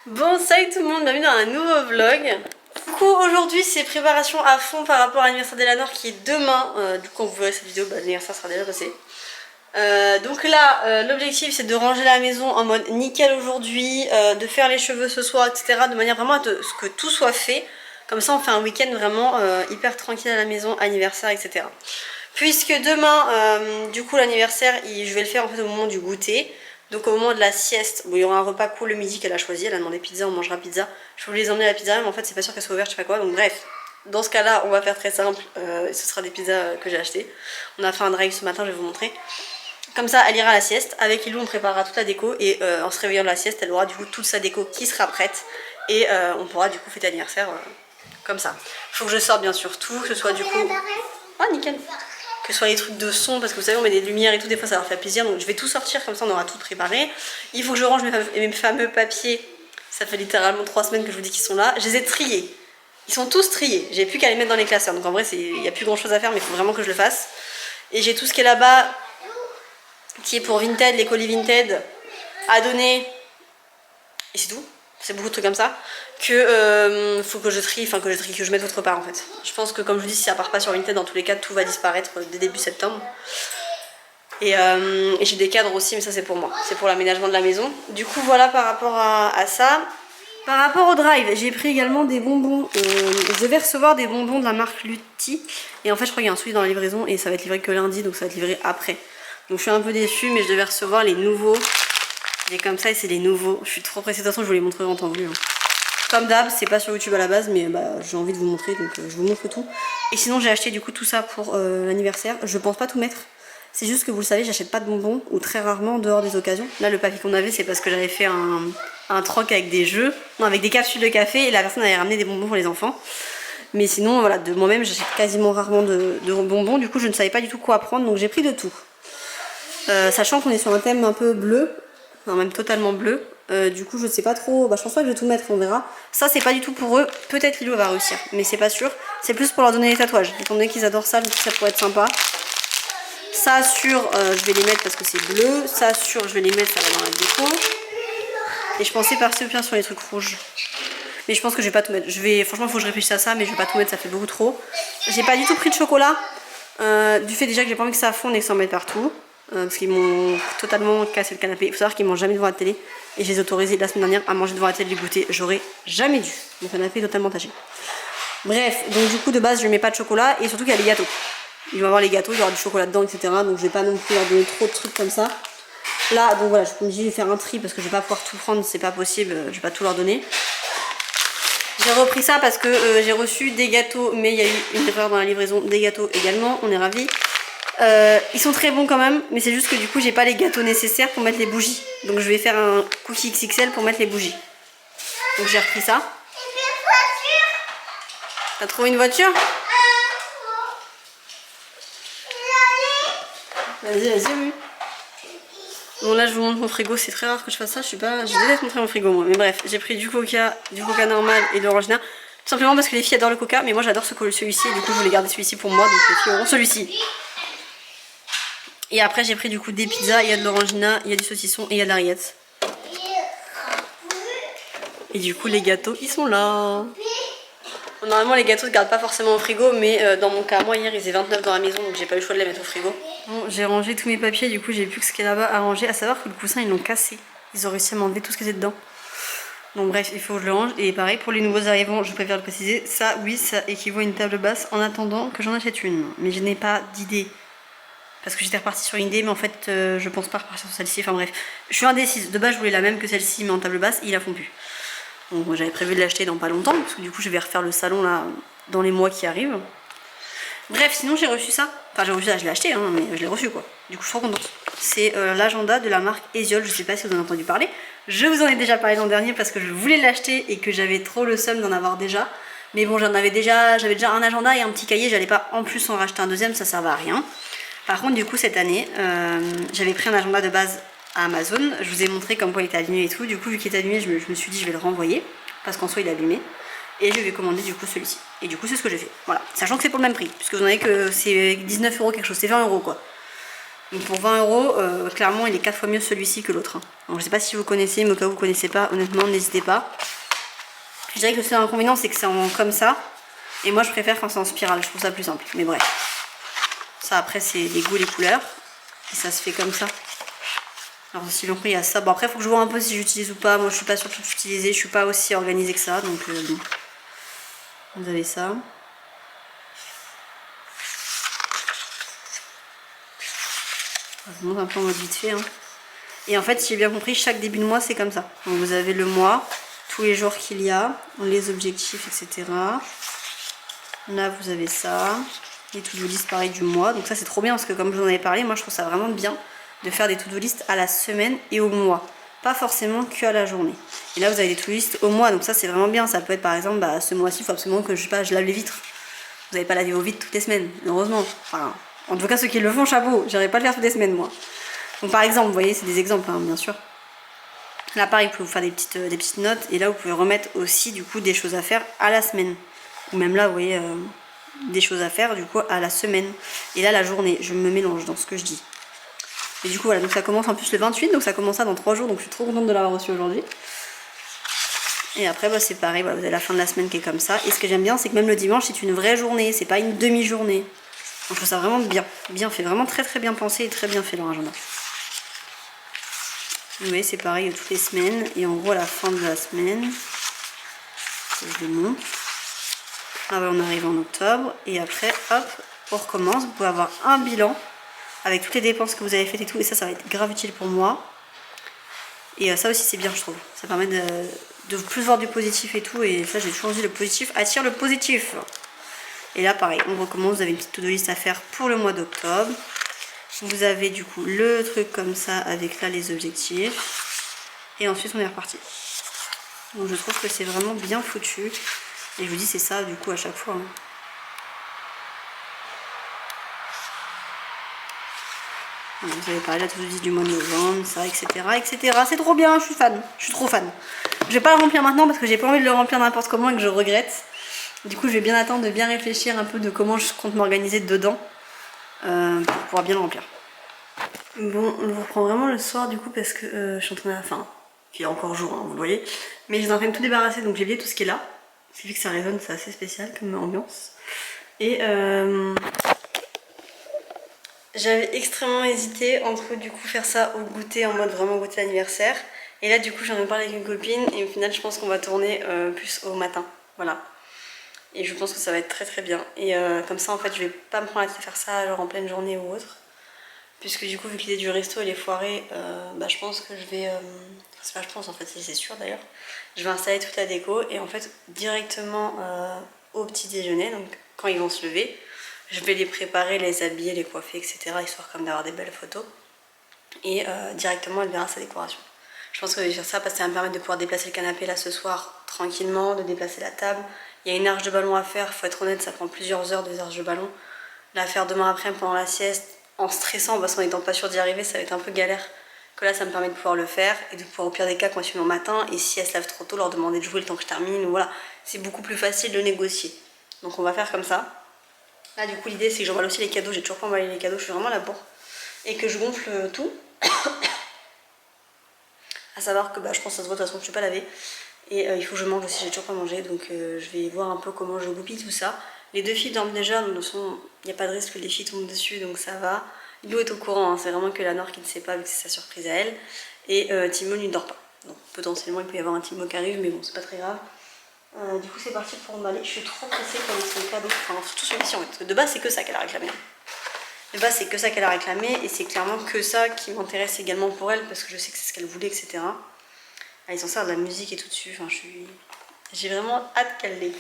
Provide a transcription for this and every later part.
Bon, salut tout le monde, bienvenue dans un nouveau vlog. Du coup, aujourd'hui c'est préparation à fond par rapport à l'anniversaire d'Elanor qui est demain. Du coup, quand vous verrez cette vidéo, l'anniversaire sera déjà passé. Donc là, l'objectif c'est de ranger la maison en mode nickel aujourd'hui, de faire les cheveux ce soir, etc. De manière vraiment à ce que tout soit fait. Comme ça, on fait un week-end vraiment hyper tranquille à la maison, anniversaire, etc. Puisque demain, du coup, l'anniversaire, je vais le faire en fait au moment du goûter. Donc au moment de la sieste, bon, il y aura un repas cool le midi qu'elle a choisi, elle a demandé pizza, on mangera pizza. Je voulais les emmener à la pizzeria mais en fait c'est pas sûr qu'elle soit ouverte, je sais pas quoi, donc bref. Dans ce cas là on va faire très simple, ce sera des pizzas que j'ai achetées. On a fait un drive ce matin, je vais vous montrer. Comme ça elle ira à la sieste, avec Ilou on préparera toute la déco et en se réveillant de la sieste elle aura du coup toute sa déco qui sera prête. Et on pourra du coup fêter l'anniversaire comme ça. Faut que je sorte bien sûr tout, que ce soit du coup... Ah nickel. Que ce soit les trucs de son, parce que vous savez on met des lumières et tout, des fois ça leur fait plaisir, donc je vais tout sortir comme ça on aura tout préparé. Il faut que je range mes fameux papiers, ça fait littéralement 3 semaines que je vous dis qu'ils sont là, je les ai triés, ils sont tous triés, j'ai plus qu'à les mettre dans les classeurs, donc en vrai il n'y a plus grand chose à faire mais il faut vraiment que je le fasse. Et j'ai tout ce qui est là-bas, qui est pour Vinted, les colis Vinted, à donner, et c'est tout. C'est beaucoup de trucs comme ça que faut que je trie, que je mette autre part en fait. Je pense que comme je vous dis, si ça part pas sur Vinted, dans tous les cas, tout va disparaître dès début septembre. Et j'ai des cadres aussi, mais ça c'est pour moi, c'est pour l'aménagement de la maison. Du coup voilà par rapport à ça. Par rapport au drive, j'ai pris également des bonbons. Je devais recevoir des bonbons de la marque Lutti. Et en fait je crois qu'il y a un souci dans la livraison et ça va être livré que lundi, donc ça va être livré après. Donc je suis un peu déçue, mais je devais recevoir les nouveaux. Et comme ça et c'est les nouveaux. Je suis trop pressée, de toute façon je vous les montrerai en temps voulu. Comme d'hab, c'est pas sur YouTube à la base, mais j'ai envie de vous montrer, donc je vous montre tout. Et sinon j'ai acheté du coup tout ça pour l'anniversaire. Je pense pas tout mettre. C'est juste que vous le savez, j'achète pas de bonbons, ou très rarement en dehors des occasions. Là le papier qu'on avait c'est parce que j'avais fait un troc avec des jeux, non avec des capsules de café, et la personne avait ramené des bonbons pour les enfants. Mais sinon voilà, de moi-même j'achète quasiment rarement de bonbons, du coup je ne savais pas du tout quoi prendre, donc j'ai pris de tout. Sachant qu'on est sur un thème un peu bleu, enfin même totalement bleu, du coup je sais pas trop, je pense pas que je vais tout mettre, on verra. Ça c'est pas du tout pour eux, peut-être Lilo va réussir, mais c'est pas sûr. C'est plus pour leur donner les tatouages, étant donné qu'ils adorent ça, ça pourrait être sympa. Ça sur, je vais les mettre parce que c'est bleu, ça sur, je vais les mettre, ça va dans la déco. Et je pensais partir bien sur les trucs rouges. Mais je pense que je vais pas tout mettre, franchement il faut que je réfléchisse à ça, mais je vais pas tout mettre, ça fait beaucoup trop. J'ai pas du tout pris de chocolat, du fait déjà que j'ai pas envie que ça fonde et que ça en mette partout. Parce qu'ils m'ont totalement cassé le canapé. Il faut savoir qu'ils mangent jamais devant la télé. Et je les ai autorisés la semaine dernière à manger devant la télé du goûter. J'aurais jamais dû. Mon canapé est totalement taché. Bref, donc du coup de base je ne mets pas de chocolat. Et surtout qu'il y a les gâteaux. Ils vont avoir les gâteaux, il y aura du chocolat dedans, etc. Donc je vais pas non plus leur donner trop de trucs comme ça. Là, donc voilà, je me dis je vais faire un tri parce que je vais pas pouvoir tout prendre, c'est pas possible. Je vais pas tout leur donner. J'ai repris ça parce que j'ai reçu des gâteaux, mais il y a eu une erreur dans la livraison des gâteaux également. On est ravis. Ils sont très bons quand même, mais c'est juste que du coup j'ai pas les gâteaux nécessaires pour mettre les bougies. Donc je vais faire un cookie XXL pour mettre les bougies. Donc j'ai repris ça. T'as trouvé une voiture? Vas-y, oui. Bon là je vous montre mon frigo, c'est très rare que je fasse ça, je déteste montrer mon frigo moi. Mais bref, j'ai pris du coca normal et de l'orangina. Tout simplement parce que les filles adorent le coca, mais moi j'adore celui-ci et du coup je voulais garder celui-ci pour moi, donc les filles auront celui-ci. Et après j'ai pris du coup des pizzas, il y a de l'orangina, il y a du saucisson et il y a de la rillette. Et du coup les gâteaux ils sont là. Normalement les gâteaux ne gardent pas forcément au frigo, mais dans mon cas, moi hier il faisait 29 dans la maison donc j'ai pas eu le choix de les mettre au frigo. Bon, j'ai rangé tous mes papiers, du coup j'ai plus que ce qu'il y a là-bas à ranger, à savoir que le coussin ils l'ont cassé. Ils ont réussi à m'enlever tout ce qui était dedans. Donc bref, il faut que je le range. Et pareil pour les nouveaux arrivants, je préfère le préciser, ça oui ça équivaut à une table basse en attendant que j'en achète une. Mais je n'ai pas d'idée. Parce que j'étais repartie sur une idée, mais en fait, je pense pas repartir sur celle-ci. Enfin bref, je suis indécise. De base, je voulais la même que celle-ci, mais en table basse, ils la font plus. Donc j'avais prévu de l'acheter dans pas longtemps, parce que du coup, je vais refaire le salon là dans les mois qui arrivent. Bref, sinon j'ai reçu ça. Enfin, j'ai reçu ça, je l'ai acheté, hein, mais je l'ai reçu quoi. Du coup, je suis trop contente. C'est l'agenda de la marque Eziol. Je sais pas si vous en avez entendu parler. Je vous en ai déjà parlé l'an dernier parce que je voulais l'acheter et que j'avais trop le seum d'en avoir déjà. Mais bon, j'avais déjà un agenda et un petit cahier. J'allais pas en plus en racheter un deuxième, ça servait à rien. Par contre du coup cette année j'avais pris un agenda de base à Amazon, je vous ai montré comme quoi il était abîmé et tout, du coup vu qu'il était abîmé je me suis dit je vais le renvoyer parce qu'en soi il est abîmé et je vais commander du coup celui-ci et du coup c'est ce que j'ai fait, voilà, sachant que c'est pour le même prix puisque vous en avez que c'est 19 € quelque chose, c'est 20 € quoi. Donc pour 20 €, clairement il est 4 fois mieux celui-ci que l'autre. Hein. Donc je sais pas si vous connaissez, mais au cas où vous connaissez pas, honnêtement n'hésitez pas. Je dirais que le seul inconvénient c'est que c'est comme ça. Et moi je préfère quand c'est en spirale, je trouve ça plus simple. Mais bref. Ça après c'est les goûts, les couleurs. Et ça se fait comme ça. Alors aussi longtemps il y a ça. Bon après il faut que je vois un peu si j'utilise ou pas. Moi je suis pas sûre de tout utiliser. Je suis pas aussi organisée que ça. Donc bon. Vous avez ça. Je vous montre un peu en mode vite fait. Hein. Et en fait si j'ai bien compris, chaque début de mois c'est comme ça. Donc vous avez le mois, tous les jours qu'il y a, les objectifs, etc. Là vous avez ça. Les to-do list pareil du mois. Donc ça c'est trop bien parce que comme je vous en avais parlé, moi je trouve ça vraiment bien de faire des to-do list à la semaine et au mois. Pas forcément que à la journée. Et là vous avez des to-do list au mois. Donc ça c'est vraiment bien. Ça peut être par exemple, bah, ce mois-ci il faut absolument que je lave les vitres. Vous n'avez pas lavé vos vitres toutes les semaines, heureusement. Enfin, en tout cas ceux qui le font, chapeau. J'irai pas le faire toutes les semaines moi. Donc par exemple, vous voyez c'est des exemples hein, bien sûr. Là pareil vous pouvez vous faire des petites notes. Et là vous pouvez remettre aussi du coup des choses à faire à la semaine. Ou même là vous voyez des choses à faire du coup à la semaine. Et là la journée, je me mélange dans ce que je dis. Et du coup voilà, donc ça commence en plus le 28, donc ça commence ça dans 3 jours, donc je suis trop contente de l'avoir reçu aujourd'hui. Et après bah, c'est pareil, voilà, vous avez la fin de la semaine qui est comme ça. Et ce que j'aime bien c'est que même le dimanche c'est une vraie journée, c'est pas une demi-journée. Donc je trouve ça vraiment bien fait, vraiment très bien pensé et très bien fait leur agenda. Vous voyez c'est pareil toutes les semaines, et en gros à la fin de la semaine, je le montre. Ah bah, on arrive en octobre, et après hop, on recommence, vous pouvez avoir un bilan avec toutes les dépenses que vous avez faites et tout, et ça va être grave utile pour moi. Et ça aussi c'est bien je trouve, ça permet de plus voir du positif et tout, et ça j'ai toujours dit le positif attire le positif. Et là pareil, on recommence, vous avez une petite to-do list à faire pour le mois d'octobre. Vous avez du coup le truc comme ça avec là les objectifs, et ensuite on est reparti. Donc je trouve que c'est vraiment bien foutu, et je vous dis c'est ça du coup à chaque fois. Hein. Vous avez parlé de la to-do list du mois de novembre, ça, etc. C'est trop bien, je suis fan. Je suis trop fan. Je vais pas le remplir maintenant parce que j'ai pas envie de le remplir n'importe comment et que je regrette. Du coup, je vais bien attendre de bien réfléchir un peu de comment je compte m'organiser dedans pour pouvoir bien le remplir. Bon, on vous reprend vraiment le soir du coup parce que je suis en train de... Enfin, il y a encore jour, hein, vous le voyez. Mais je suis en train de tout débarrasser, donc j'ai oublié tout ce qui est là. C'est vu que ça résonne, c'est assez spécial comme ambiance. Et j'avais extrêmement hésité entre du coup faire ça au goûter en mode vraiment goûter d'anniversaire. Et là du coup j'en ai parlé avec une copine et au final je pense qu'on va tourner plus au matin. Voilà. Et je pense que ça va être très bien. Et comme ça en fait je vais pas me prendre la tête à faire ça genre en pleine journée ou autre. Puisque du coup vu que l'idée du resto elle est foirée, bah, je pense que je vais... c'est pas je pense en fait, c'est sûr d'ailleurs. Je vais installer toute la déco et en fait directement au petit déjeuner, donc quand ils vont se lever, je vais les préparer, les habiller, les coiffer, etc. histoire comme d'avoir des belles photos. Et directement elle verra sa décoration. Je pense que je vais faire ça parce que ça va me permettre de pouvoir déplacer le canapé là ce soir tranquillement, de déplacer la table. Il y a une arche de ballon à faire, faut être honnête, ça prend plusieurs heures des arches de ballon. La faire demain après pendant la sieste, en stressant parce qu'en étant pas sûr d'y arriver, ça va être un peu galère. Que là ça me permet de pouvoir le faire et de pouvoir au pire des cas continuer au matin. Et si elles se lèvent trop tôt, leur demander de jouer le temps que je termine. Ou voilà, c'est beaucoup plus facile de négocier. Donc on va faire comme ça. Là du coup l'idée c'est que j'emballe aussi les cadeaux, j'ai toujours pas emballé les cadeaux, je suis vraiment là pour. Et que je gonfle tout. À savoir que bah, je pense que ça se voit de toute façon que je suis pas lavée. Et il faut que je mange aussi, j'ai toujours pas mangé. Donc je vais voir un peu comment je goupille tout ça. Les deux filles dorment déjà, donc il n'y a pas de risque que les filles tombent dessus, donc ça va. Lou est au courant, hein, c'est vraiment que la Nord qui ne sait pas vu que c'est sa surprise à elle. Et Timo ne dort pas. Donc potentiellement il peut y avoir un Timo qui arrive, mais bon c'est pas très grave. Du coup c'est parti pour emballer. Je suis trop pressée pour son cadeau, enfin surtout celui-ci en fait, parce que de base c'est que ça qu'elle a réclamé. De base c'est que ça qu'elle a réclamé et c'est clairement que ça qui m'intéresse également pour elle parce que je sais que c'est ce qu'elle voulait, etc. Ah, ils s'en servent de la musique et tout dessus, enfin j'ai vraiment hâte qu'elle l'ait.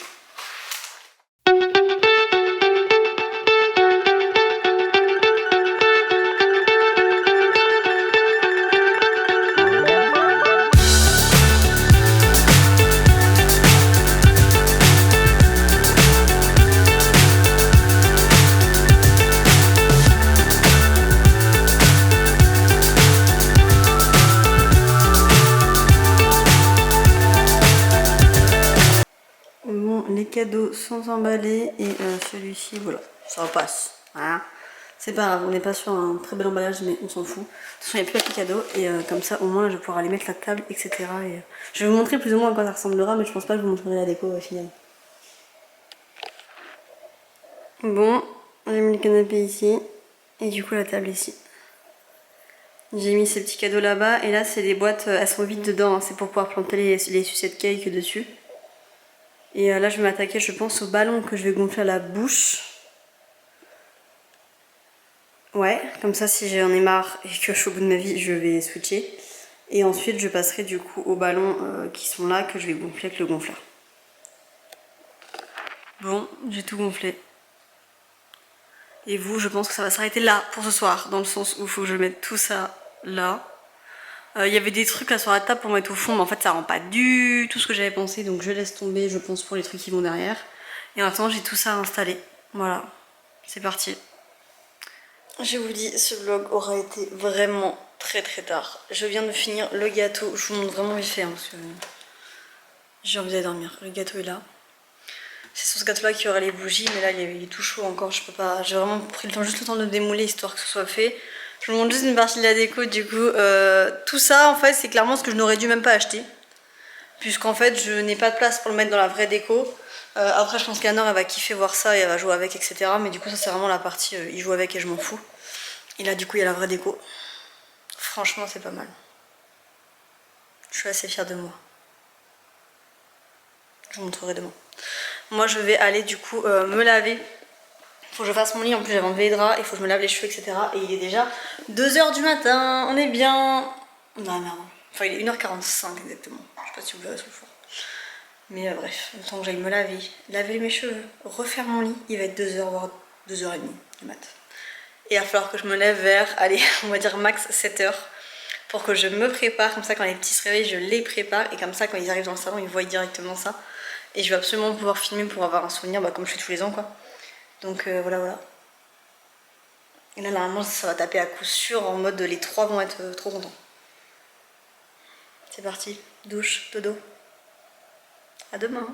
Les cadeaux sont emballés et celui-ci voilà, ça passe. Hein. C'est pas grave, on n'est pas sur un très bel emballage, mais on s'en fout. De toute façon, il n'y a plus de cadeaux, et comme ça, au moins, je vais pouvoir aller mettre la table, etc. Et, je vais vous montrer plus ou moins à quoi ça ressemblera, mais je pense pas que je vous montrerai la déco au final. Bon, j'ai mis le canapé ici, et du coup la table ici. J'ai mis ces petits cadeaux là-bas, et là, c'est des boîtes, elles sont vides dedans, hein, c'est pour pouvoir planter les sucettes cake dessus. Et là, je vais m'attaquer, je pense, au ballon que je vais gonfler à la bouche. Ouais, comme ça si j'en ai marre et que je suis au bout de ma vie, je vais switcher. Et ensuite je passerai du coup aux ballons qui sont là, que je vais gonfler avec le gonfleur. Bon, j'ai tout gonflé. Et vous, je pense que ça va s'arrêter là pour ce soir, dans le sens où il faut que je mette tout ça là. Il y avait des trucs là sur la table pour mettre au fond, mais en fait ça rend pas du tout ce que j'avais pensé, donc je laisse tomber, je pense, pour les trucs qui vont derrière. Et maintenant j'ai tout ça installé. Voilà, c'est parti. Je vous dis, ce vlog aura été vraiment très tard. Je viens de finir le gâteau. Je vous montre vraiment vite fait, hein, parce que j'ai envie d'aller dormir. Le gâteau est là. C'est sur ce gâteau là qu'il y aura les bougies, mais là il est tout chaud encore. Je peux pas. J'ai vraiment pris le temps, juste le temps de démouler histoire que ce soit fait. Je vous montre juste une partie de la déco du coup. Tout ça en fait c'est clairement ce que je n'aurais dû même pas acheter. Puisqu'en fait je n'ai pas de place pour le mettre dans la vraie déco. Après je pense qu'Anor elle va kiffer voir ça et elle va jouer avec, etc. Mais du coup ça c'est vraiment la partie il joue avec et je m'en fous. Et là du coup il y a la vraie déco. Franchement c'est pas mal. Je suis assez fière de moi. Je vous montrerai demain. Moi je vais aller du coup me laver. Faut que je fasse mon lit, en plus j'avais enlevé les draps, il faut que je me lave les cheveux, etc. Et il est déjà 2 h du matin, on est bien. Non merde. Enfin il est 1 h 45 exactement. Je sais pas si vous verrez sur le four. Mais bref, le temps que j'aille me laver, laver mes cheveux, refaire mon lit, il va être 2 h voire 2 h 30 du mat. Et il va falloir que je me lève vers, allez, on va dire max 7 h. Pour que je me prépare, comme ça quand les petits se réveillent, je les prépare. Et comme ça quand ils arrivent dans le salon, ils voient directement ça. Et je vais absolument pouvoir filmer pour avoir un souvenir, comme je fais tous les ans quoi. Donc voilà. Et là normalement ça va taper à coup sûr en mode les 3 vont être trop contents. C'est parti, douche, dodo. À demain.